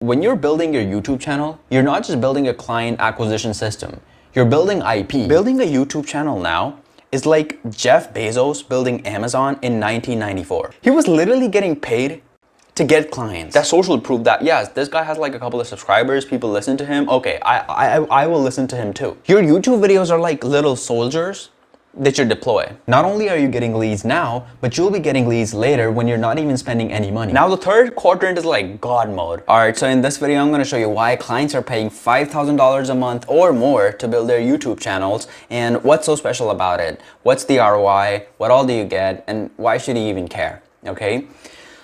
when you're building your YouTube channel, you're not just building a client acquisition system. You're building IP. Building a YouTube channel now is like Jeff Bezos building Amazon in 1994. He was literally getting paid to get clients. That's social proof that, yes, this guy has like a couple of subscribers, people listen to him. Okay, I will listen to him too. Your YouTube videos are like little soldiers that you deploy. Not only are you getting leads now, but you'll be getting leads later when you're not even spending any money. Now the third quadrant is like God mode. All right, so in this video, I'm gonna show you why clients are paying $5,000 a month or more to build their YouTube channels and what's so special about it. What's the ROI? What all do you get? And why should you even care? Okay,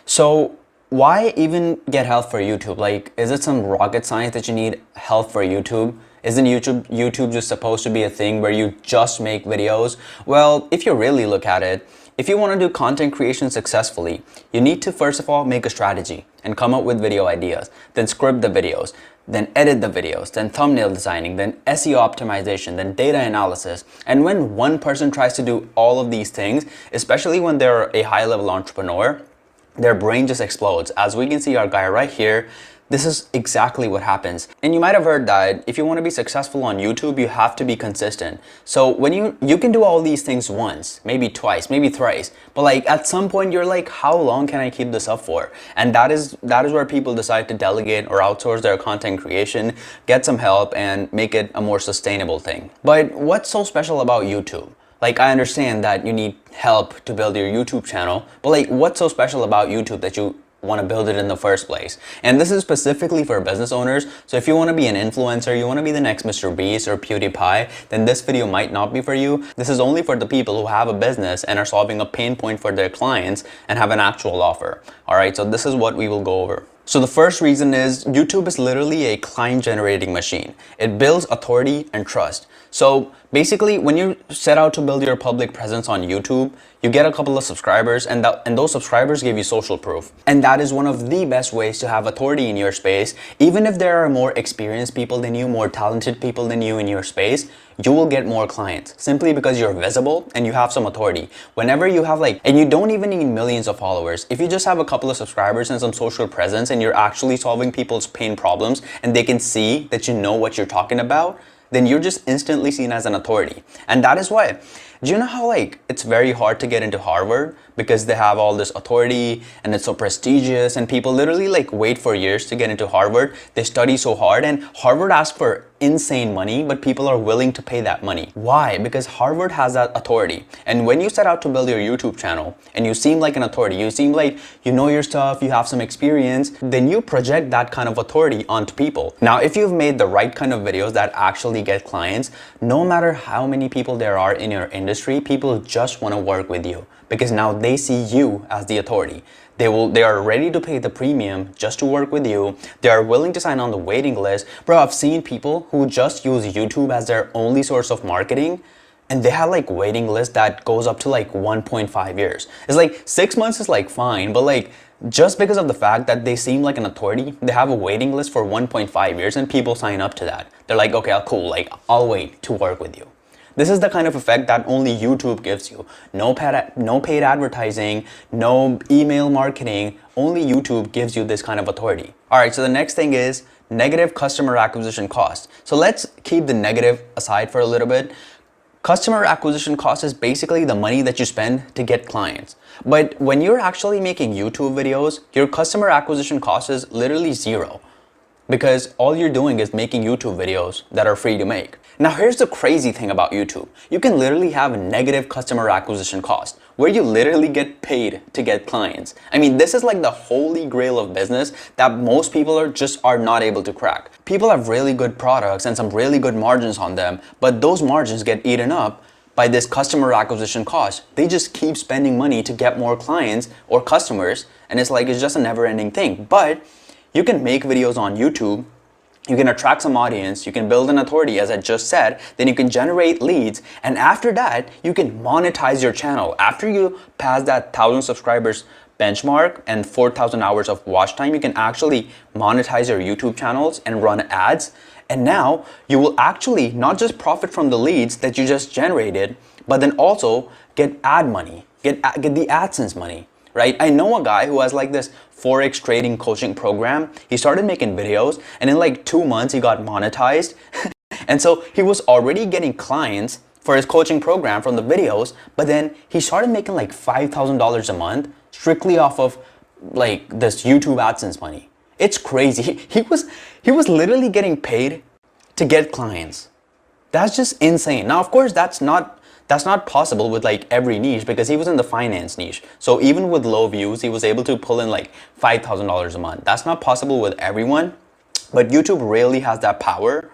so why even get help for YouTube? Like, is it some rocket science that you need help for YouTube? Isn't YouTube just supposed to be a thing where you just make videos? Well, if you really look at it, if you want to do content creation successfully, you need to first of all make a strategy and come up with video ideas, then script the videos, then edit the videos, then thumbnail designing, then SEO optimization, then data analysis. And when one person tries to do all of these things, especially when they're a high-level entrepreneur, their brain just explodes. As we can see our guy right here, this is exactly what happens. And you might have heard that if you want to be successful on YouTube, you have to be consistent. So when you can do all these things once, maybe twice, maybe thrice, but like at some point you're like, how long can I keep this up for? And that is where people decide to delegate or outsource their content creation, get some help and make it a more sustainable thing. But what's so special about YouTube? Like, I understand that you need help to build your YouTube channel, but like, what's so special about YouTube that you want to build it in the first place? And this is specifically for business owners. So if you want to be an influencer, you want to be the next Mr. Beast or PewDiePie, then this video might not be for you. This is only for the people who have a business and are solving a pain point for their clients and have an actual offer. All right, so this is what we will go over. So the first reason is YouTube is literally a client generating machine. It builds authority and trust. So basically, when you set out to build your public presence on YouTube, you get a couple of subscribers and those subscribers give you social proof. And that is one of the best ways to have authority in your space. Even if there are more experienced people than you, more talented people than you in your space, you will get more clients simply because you're visible and you have some authority. Whenever you have and you don't even need millions of followers. If you just have a couple of subscribers and some social presence and you're actually solving people's pain problems and they can see that you know what you're talking about, then you're just instantly seen as an authority. And that is why, do you know how it's very hard to get into Harvard because they have all this authority and it's so prestigious and people literally wait for years to get into Harvard. They study so hard and Harvard asks for insane money, but people are willing to pay that money. Why? Because Harvard has that authority. And when you set out to build your YouTube channel and you seem like an authority, you seem like you know your stuff, you have some experience, then you project that kind of authority onto people. Now, if you've made the right kind of videos that actually get clients, no matter how many people there are in your industry, people just want to work with you because now they see you as the authority. They are ready to pay the premium just to work with you. They are willing to sign on the waiting list. Bro, I've seen people who just use YouTube as their only source of marketing and they have waiting list that goes up to 1.5 years. It's 6 months is fine, but just because of the fact that they seem like an authority, they have a waiting list for 1.5 years and people sign up to that. They're like, okay, cool, I'll wait to work with you. This is the kind of effect that only YouTube gives you. No paid advertising, no email marketing, only YouTube gives you this kind of authority. All right, so the next thing is negative customer acquisition cost. So let's keep the negative aside for a little bit. Customer acquisition cost is basically the money that you spend to get clients. But when you're actually making YouTube videos, your customer acquisition cost is literally zero. Because all you're doing is making YouTube videos that are free to make. Now here's the crazy thing about YouTube. You can literally have a negative customer acquisition cost where you literally get paid to get clients. I mean, this is the holy grail of business that most people are not able to crack. People have really good products and some really good margins on them, but those margins get eaten up by this customer acquisition cost. They just keep spending money to get more clients or customers, and it's just a never-ending thing. But you can make videos on YouTube, you can attract some audience, you can build an authority as I just said, then you can generate leads, and after that, you can monetize your channel. After you pass that 1,000 subscribers benchmark and 4,000 hours of watch time, you can actually monetize your YouTube channels and run ads. And now you will actually not just profit from the leads that you just generated, but then also get ad money, get the AdSense money. right? I know a guy who has like this Forex trading coaching program. He started making videos and in like 2 months he got monetized. And so he was already getting clients for his coaching program from the videos, but then he started making like $5,000 a month strictly off of like this YouTube AdSense money. It's crazy. He was literally getting paid to get clients. That's just insane. Now, of course, that's not possible with like every niche because he was in the finance niche. So even with low views, he was able to pull in like $5,000 a month. That's not possible with everyone, but YouTube really has that power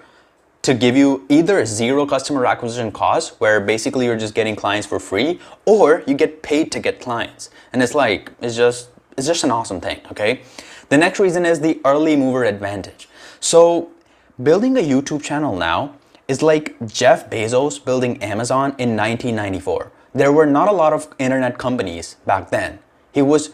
to give you either zero customer acquisition cost, where basically you're just getting clients for free, or you get paid to get clients. And it's just an awesome thing, okay? The next reason is the early mover advantage. So building a YouTube channel now is like Jeff Bezos building Amazon in 1994. There were not a lot of internet companies back then. He was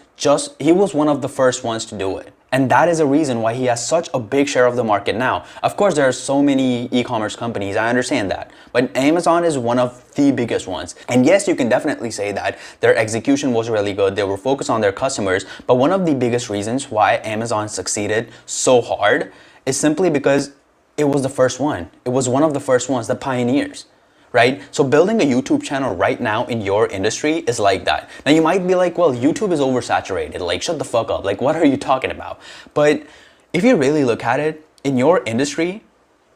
one of the first ones to do it. And that is a reason why he has such a big share of the market now. Of course, there are so many e-commerce companies, I understand that. But Amazon is one of the biggest ones. And yes, you can definitely say that their execution was really good. They were focused on their customers. But one of the biggest reasons why Amazon succeeded so hard is simply because it was the first one. It was one of the first ones, the pioneers, right? So building a YouTube channel right now in your industry is like that. Now you might be like, well, YouTube is oversaturated. Like, shut the fuck up. Like, what are you talking about? But if you really look at it, in your industry,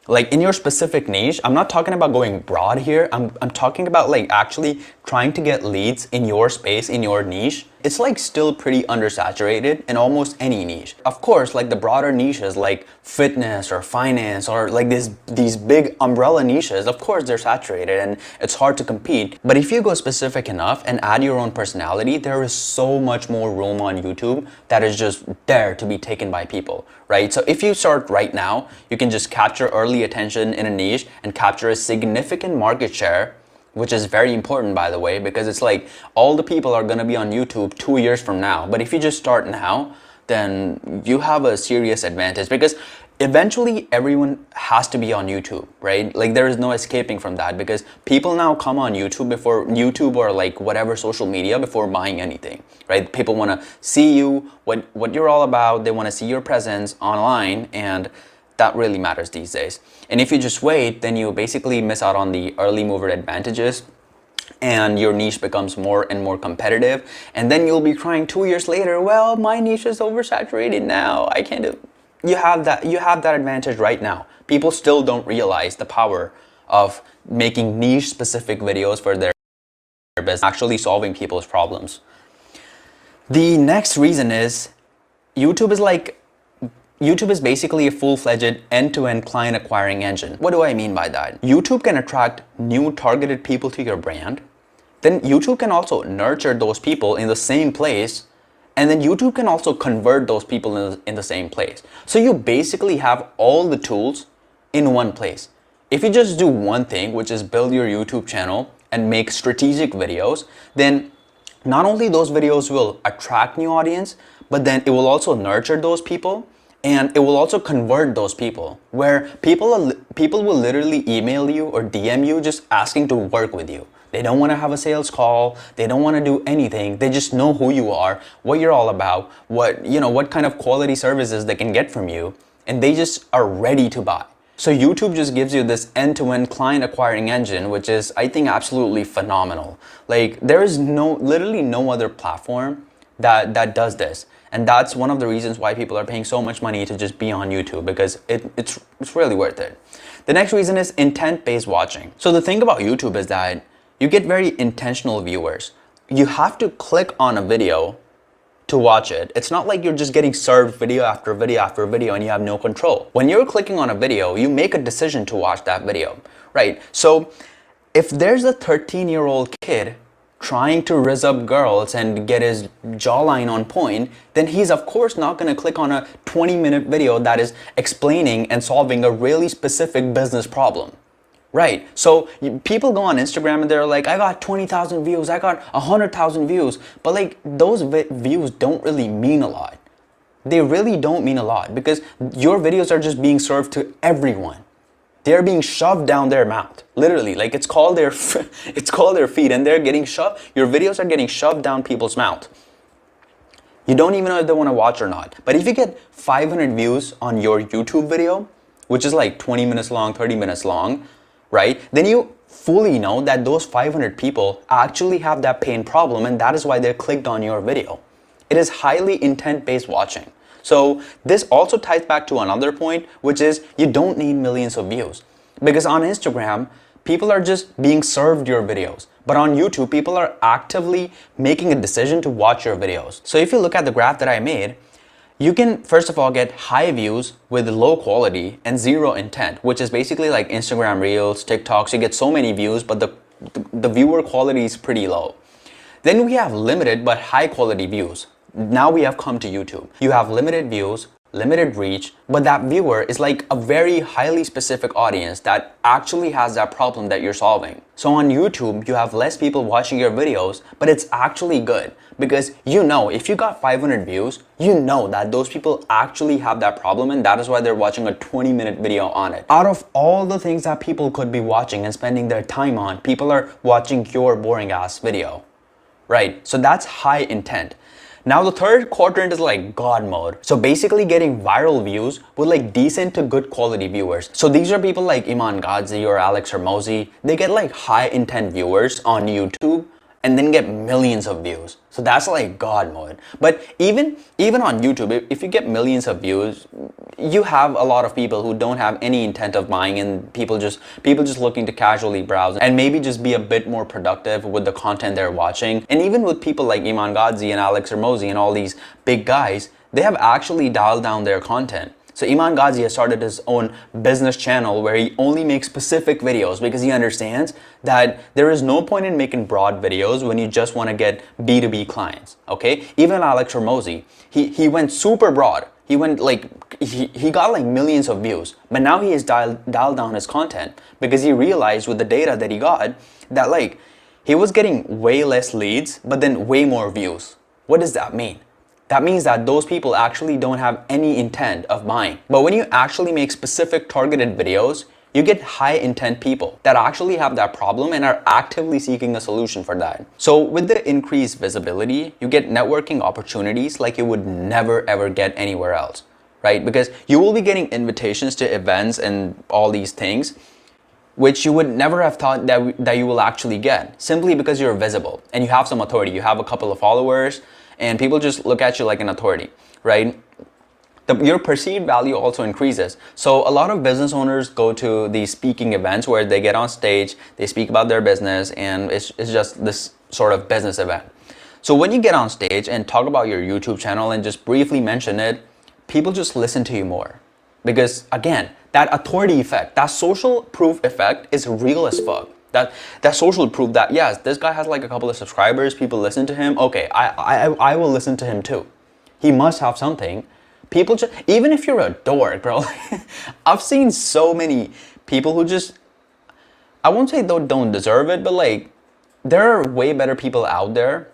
like in your specific niche, I'm not talking about going broad here. I'm talking about like actually trying to get leads in your space, in your niche. It's like still pretty undersaturated in almost any niche. Of course, like the broader niches like fitness or finance or like these big umbrella niches, of course they're saturated and it's hard to compete. But if you go specific enough and add your own personality, there is so much more room on YouTube that is just there to be taken by people, right? So if you start right now, you can just capture early attention in a niche and capture a significant market share, which is very important, by the way, because it's like all the people are going to be on YouTube 2 years from now. But if you just start now, then you have a serious advantage because eventually everyone has to be on YouTube, right? Like there is no escaping from that because people now come on YouTube or like whatever social media before buying anything, right? People want to see you, what you're all about. They want to see your presence online, and that really matters these days. And if you just wait, then you basically miss out on the early mover advantages and your niche becomes more and more competitive. And then you'll be crying 2 years later, well, my niche is oversaturated now. I can't do. You have that advantage right now. People still don't realize the power of making niche specific videos for their business, actually solving people's problems. The next reason is YouTube is basically a full-fledged end-to-end client acquiring engine. What do I mean by that? YouTube can attract new targeted people to your brand. Then YouTube can also nurture those people in the same place. And then YouTube can also convert those people in the same place. So you basically have all the tools in one place. If you just do one thing, which is build your YouTube channel and make strategic videos, then not only those videos will attract new audience, but then it will also nurture those people. And it will also convert those people, where people will literally email you or DM you just asking to work with you. They don't want to have a sales call. They don't want to do anything. They just know who you are, what you're all about, what kind of quality services they can get from you, and they just are ready to buy. So YouTube just gives you this end-to-end client acquiring engine, which is, I think, absolutely phenomenal. Like there is literally no other platform that does this. And that's one of the reasons why people are paying so much money to just be on YouTube, because it's really worth it. The next reason is intent-based watching. So the thing about YouTube is that you get very intentional viewers. You have to click on a video to watch it. It's not like you're just getting served video after video after video and you have no control. When you're clicking on a video, you make a decision to watch that video, right? So if there's a 13-year-old kid trying to rizz up girls and get his jawline on point, then he's of course not going to click on a 20-minute video that is explaining and solving a really specific business problem, right? So people go on Instagram and they're like, I got 20,000 views, I got 100,000 views, but like those views don't really mean a lot. They really don't mean a lot because your videos are just being served to everyone. They're being shoved down their mouth, literally. Like it's called their feed, and they're getting shoved. Your videos are getting shoved down people's mouth. You don't even know if they want to watch or not. But if you get 500 views on your YouTube video, which is like 20 minutes long, 30 minutes long, right? Then you fully know that those 500 people actually have that pain problem, and that is why they clicked on your video. It is highly intent-based watching. So this also ties back to another point, which is you don't need millions of views. Because on Instagram, people are just being served your videos. But on YouTube, people are actively making a decision to watch your videos. So if you look at the graph that I made, you can first of all get high views with low quality and zero intent, which is basically like Instagram Reels, TikToks. You get so many views, but the viewer quality is pretty low. Then we have limited but high quality views. Now we have come to YouTube. You have limited views, limited reach, but that viewer is like a very highly specific audience that actually has that problem that you're solving. So on YouTube, you have less people watching your videos, but it's actually good because you know if you got 500 views, you know that those people actually have that problem, and that is why they're watching a 20-minute video on it. Out of all the things that people could be watching and spending their time on, people are watching your boring ass video, right? So that's high intent. Now the third quadrant is like God mode. So basically getting viral views with like decent to good quality viewers. So these are people like Iman Gadzhi or Alex Hormozi. They get like high intent viewers on YouTube and then get millions of views. So that's like God mode. But even on YouTube, if you get millions of views, you have a lot of people who don't have any intent of buying, and people just looking to casually browse and maybe just be a bit more productive with the content they're watching. And even with people like Iman Gadzhi and Alex Hormozi and all these big guys, they have actually dialed down their content. So Iman Gadzhi has started his own business channel where he only makes specific videos because he understands that there is no point in making broad videos when you just want to get B2B clients, okay? Even Alex Hormozi, he went super broad. He went like, he got like millions of views, but now he has dialed down his content because he realized with the data that he got that like he was getting way less leads, but then way more views. What does that mean? That means that those people actually don't have any intent of buying. But when you actually make specific targeted videos, you get high intent people that actually have that problem and are actively seeking a solution for that. So with the increased visibility, you get networking opportunities like you would never ever get anywhere else, right? Because you will be getting invitations to events and all these things, which you would never have thought that you will actually get, simply because you're visible and you have some authority. You have a couple of followers, and people just look at you like an authority, right? Your perceived value also increases. So a lot of business owners go to these speaking events where they get on stage, they speak about their business, and it's just this sort of business event. So when you get on stage and talk about your YouTube channel and just briefly mention it, people just listen to you more. Because again, that authority effect, that social proof effect is real as fuck. That social proof that yes, this guy has like a couple of subscribers, people listen to him. Okay, I will listen to him too. He must have something. People just, even if you're a dork, bro. I've seen so many people who just, I won't say don't deserve it, but like there are way better people out there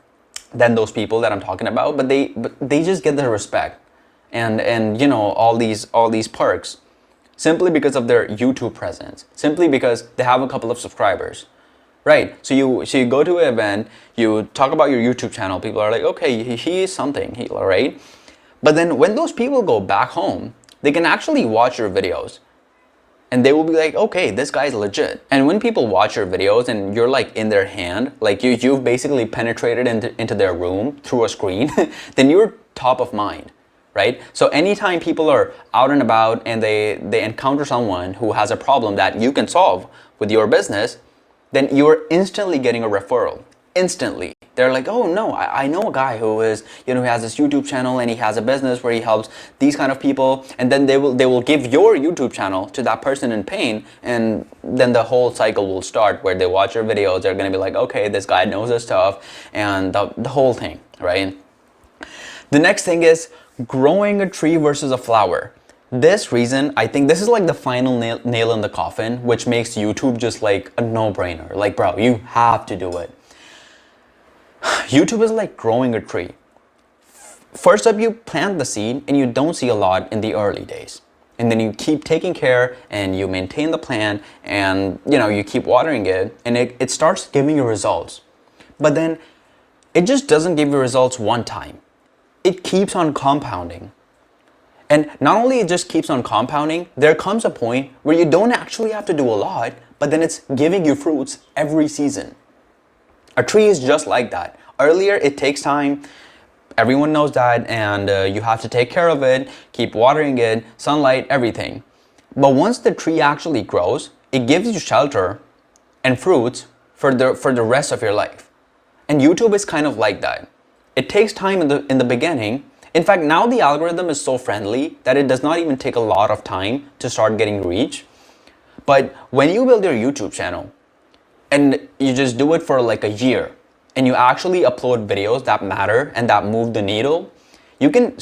than those people that I'm talking about. But they just get the respect and you know all these perks. Simply because of their YouTube presence, simply because they have a couple of subscribers, right? So you go to an event, you talk about your YouTube channel, people are like, okay, he is something, right? But then when those people go back home, they can actually watch your videos and they will be like, okay, this guy's legit. And when people watch your videos and you're like in their hand, like you've basically penetrated into their room through a screen, then you're top of mind. Right? So anytime people are out and about and they encounter someone who has a problem that you can solve with your business, then you're instantly getting a referral. Instantly. They're like, oh no, I know a guy who is, who has this YouTube channel and he has a business where he helps these kind of people, and then they will give your YouTube channel to that person in pain, and then the whole cycle will start where they watch your videos, they're gonna be like, okay, this guy knows his stuff, and the whole thing, right? The next thing is growing a tree versus a flower. This reason, I think this is like the final nail in the coffin, which makes YouTube just like a no-brainer. Like, bro, you have to do it. YouTube is like growing a tree. First up, you plant the seed and you don't see a lot in the early days. And then you keep taking care and you maintain the plant and you keep watering it, and it starts giving you results. But then it just doesn't give you results one time. it keeps on compounding. And not only it just keeps on compounding, there comes a point where you don't actually have to do a lot, but then it's giving you fruits every season. A tree is just like that. Earlier, it takes time. Everyone knows that, and you have to take care of it, keep watering it, sunlight, everything. But once the tree actually grows, it gives you shelter and fruits for the rest of your life. And YouTube is kind of like that. It takes time in the beginning. In fact, now the algorithm is so friendly that it does not even take a lot of time to start getting reach. But when you build your YouTube channel and you just do it for like a year and you actually upload videos that matter and that move the needle, you can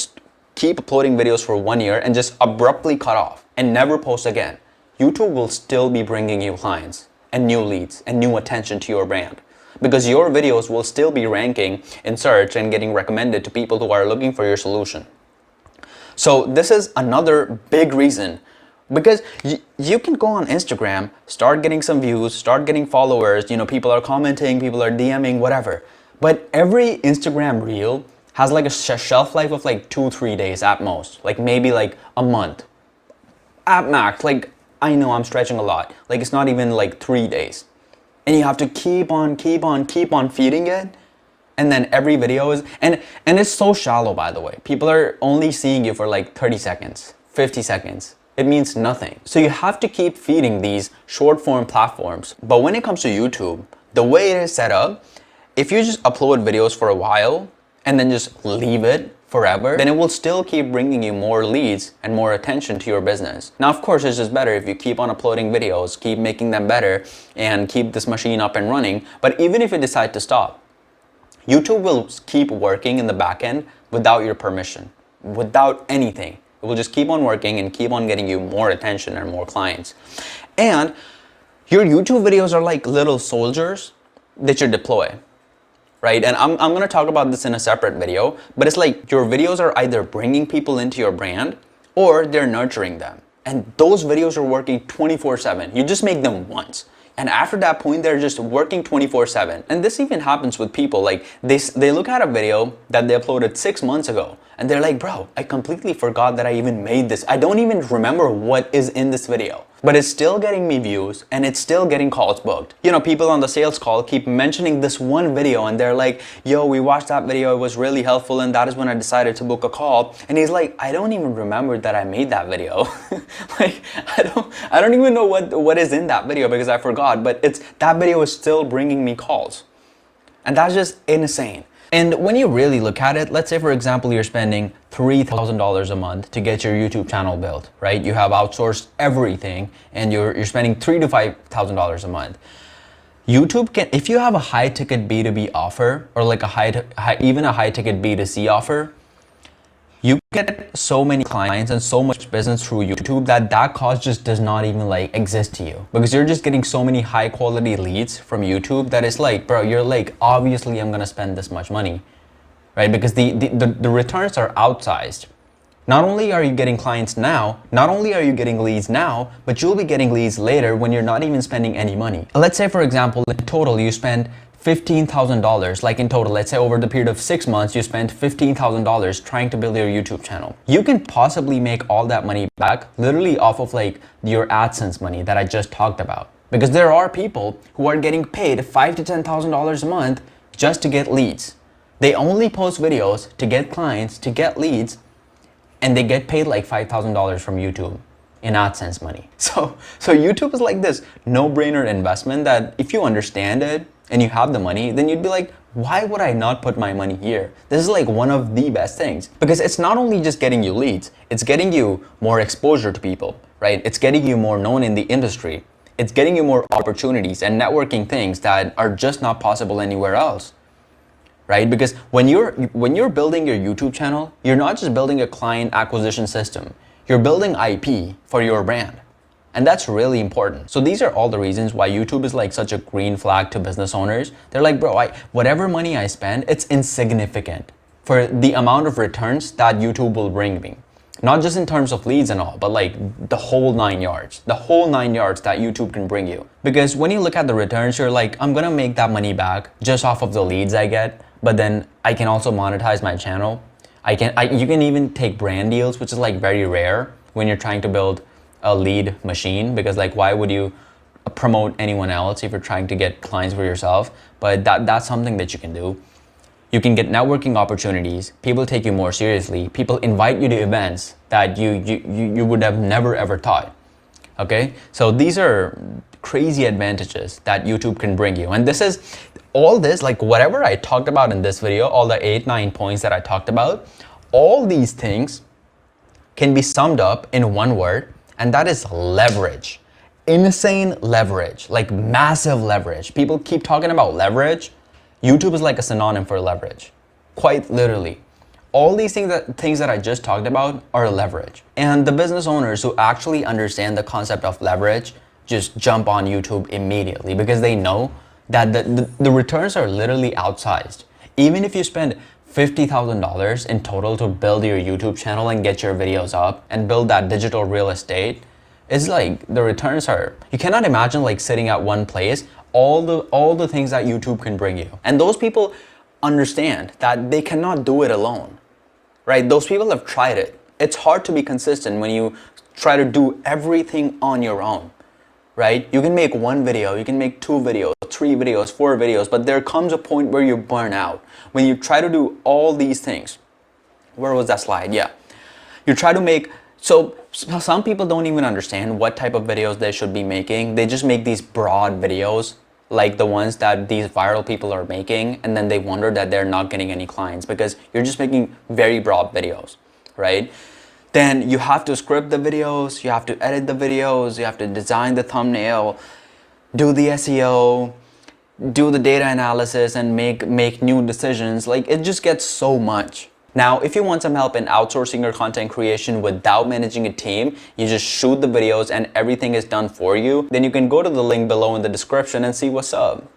keep uploading videos for 1 year and just abruptly cut off and never post again. YouTube will still be bringing you clients and new leads and new attention to your brand, because your videos will still be ranking in search and getting recommended to people who are looking for your solution. So this is another big reason, because you can go on Instagram, start getting some views, start getting followers, people are commenting, people are DMing, whatever. But every Instagram reel has like a shelf life of like 2-3 days at most, like maybe like a month at max. Like, I know I'm stretching a lot, like it's not even like 3 days. And you have to keep on feeding it. And then every video is, and it's so shallow, by the way. People are only seeing you for like 30 seconds, 50 seconds. It means nothing. So you have to keep feeding these short form platforms. But when it comes to YouTube, the way it is set up, if you just upload videos for a while and then just leave it forever, then it will still keep bringing you more leads and more attention to your business. Now, of course, it's just better if you keep on uploading videos, keep making them better, and keep this machine up and running. But even if you decide to stop, YouTube will keep working in the back end without your permission, without anything. It will just keep on working and keep on getting you more attention and more clients. And your YouTube videos are like little soldiers that you deploy. Right? And I'm going to talk about this in a separate video, but it's like your videos are either bringing people into your brand or they're nurturing them. And those videos are working 24/7. You just make them once. And after that point, they're just working 24/7. And this even happens with people. Like they look at a video that they uploaded 6 months ago and they're like, bro, I completely forgot that I even made this. I don't even remember what is in this video. But it's still getting me views and it's still getting calls booked. People on the sales call keep mentioning this one video and they're like, yo, we watched that video, it was really helpful, and that is when I decided to book a call. And he's like, I don't even remember that I made that video. Like, I don't even know what is in that video because I forgot, but that video is still bringing me calls. And that's just insane. And when you really look at it, let's say, for example, you're spending $3,000 a month to get your YouTube channel built, right? You have outsourced everything and you're spending $3,000 to $5,000 a month. YouTube can, if you have a high ticket B2B offer or like even a high ticket B2C offer, you get so many clients and so much business through YouTube that cost just does not even like exist to you, because you're just getting so many high quality leads from YouTube that it's like, bro, you're like, obviously I'm gonna spend this much money, right? Because the returns are outsized. Not only are you getting clients now, not only are you getting leads now, but you'll be getting leads later when you're not even spending any money. Let's say, for example, in total you spend $15,000, like in total, let's say over the period of 6 months, you spent $15,000 trying to build your YouTube channel. You can possibly make all that money back literally off of like your AdSense money that I just talked about. Because there are people who are getting paid $5,000 to $10,000 a month just to get leads. They only post videos to get clients, to get leads, and they get paid like $5,000 from YouTube in AdSense money. So YouTube is like this no-brainer investment that if you understand it, and you have the money, then you'd be like, why would I not put my money here? This is like one of the best things, because it's not only just getting you leads, it's getting you more exposure to people, right? It's getting you more known in the industry. It's getting you more opportunities and networking things that are just not possible anywhere else, right? Because when you're building your YouTube channel, you're not just building a client acquisition system, you're building IP for your brand. And that's really important. So these are all the reasons why YouTube is like such a green flag to business owners. They're like, bro, whatever money I spend, it's insignificant for the amount of returns that YouTube will bring me. Not just in terms of leads and all, but like the whole 9 yards. The whole 9 yards that YouTube can bring you. Because when you look at the returns, you're like, I'm gonna make that money back just off of the leads I get, but then I can also monetize my channel. You can even take brand deals, which is like very rare when you're trying to build a lead machine, because like why would you promote anyone else if you're trying to get clients for yourself? But that's something that you can do. You can get networking opportunities. People take you more seriously. People invite you to events that you would have never ever thought. Okay, so these are crazy advantages that YouTube can bring you. And this is all this, like whatever I talked about in this video, all the 8-9 points that I talked about, all these things can be summed up in one word, and that is leverage. Insane leverage, like massive leverage. People keep talking about leverage. YouTube is like a synonym for leverage, quite literally. All these things that I just talked about are leverage. And the business owners who actually understand the concept of leverage just jump on YouTube immediately, because they know that the returns are literally outsized. Even if you spend $50,000 in total to build your YouTube channel and get your videos up and build that digital real estate, it's like the returns are, you cannot imagine like sitting at one place, all the things that YouTube can bring you. And those people understand that they cannot do it alone, right? Those people have tried it. It's hard to be consistent when you try to do everything on your own, right? You can make one video, you can make 2 videos, 3 videos, 4 videos, but there comes a point where you burn out. When you try to do all these things, where was that slide? Yeah. You try to make, so some people don't even understand what type of videos they should be making. They just make these broad videos like the ones that these viral people are making, and then they wonder that they're not getting any clients because you're just making very broad videos, right? Then you have to script the videos, you have to edit the videos, you have to design the thumbnail, do the SEO, do the data analysis, and make new decisions. Like, it just gets so much. Now, if you want some help in outsourcing your content creation without managing a team, you just shoot the videos and everything is done for you, then you can go to the link below in the description and see what's up.